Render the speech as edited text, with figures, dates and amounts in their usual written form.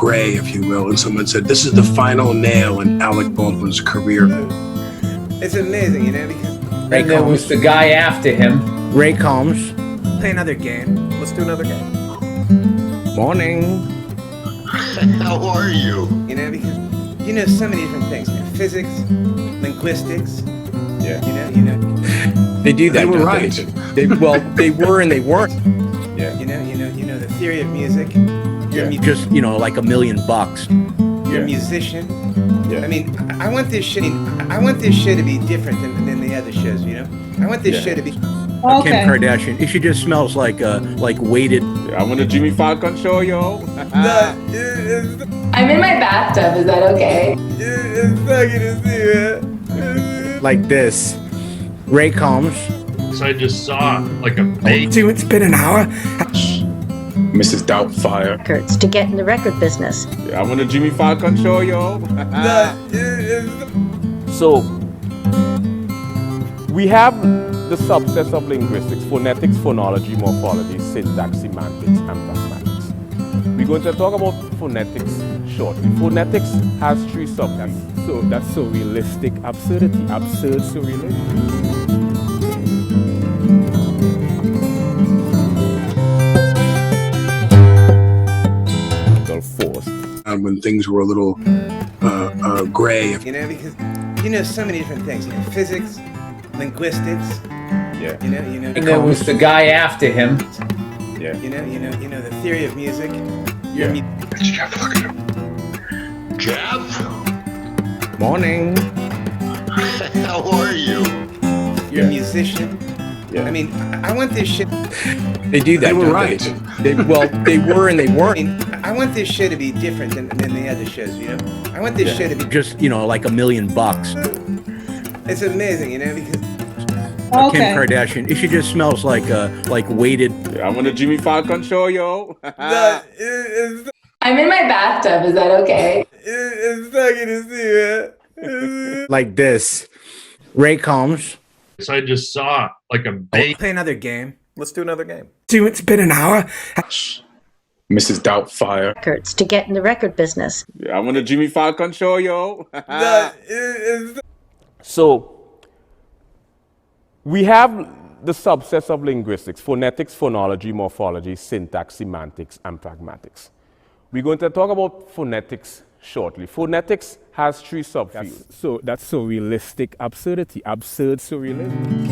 gray, if you will. And someone said, this is the final nail in Alec Baldwin's career. It's amazing, you know, because... And there was the guy after him. Ray Combs. Play another game. Let's do another game. Morning. How are you? You know, because you know so many different things. You know, physics, linguistics. Yeah. You know. They do that. They were don't right. They were and they weren't. Yeah. You know the theory of music. You're Yeah. Just, like $1 million. You're a musician. Yeah. I mean, I want this shit. I want this show to be different than the other shows. You know, I want this show to be. Kim Kardashian. She just smells like weighted. I want a Jimmy Falcon show, yo. I'm in my bathtub, is that okay? It's fucking to see, man. Like this. Ray Combs. So I just saw like a bait. It's been an hour. Mrs. Doubtfire. Records to get in the record business. I want a Jimmy Falcon show, yo. So, we have the subsets of linguistics: phonetics, phonology, morphology, syntax, semantics, and pragmatics. We're going to talk about phonetics shortly. Phonetics has 3 subfields. So that's surrealistic absurdity, absurd surrealism. Forced. When things were a little gray. You know, because you know so many different things. You know, physics, linguistics. Yeah. You know. And there was the guy after him. Yeah. You know the theory of music. You're Jeff? Morning. How are you? You're a musician. Yeah. I mean, I want this shit. They do that. They were don't right. They were and they I weren't. mean, I want this show to be different than the other shows. You know, I want this show to be. Just, like $1 million. It's amazing, you know, because. Kim Kardashian. She just smells like weighted. I want a Jimmy Falcon show, yo. I'm in my bathtub, is that okay? It's fucking to see, man. Like this. Ray Combs. So I just saw like a bait. Play another game. Let's do another game. It's been an hour. Mrs. Doubtfire. Records to get in the record business. I want a Jimmy Falcon show, yo. So, we have the subsets of linguistics: phonetics, phonology, morphology, syntax, semantics, and pragmatics. We're going to talk about phonetics shortly. Phonetics has 3 subfields. So that's surrealistic absurdity, absurd surrealism.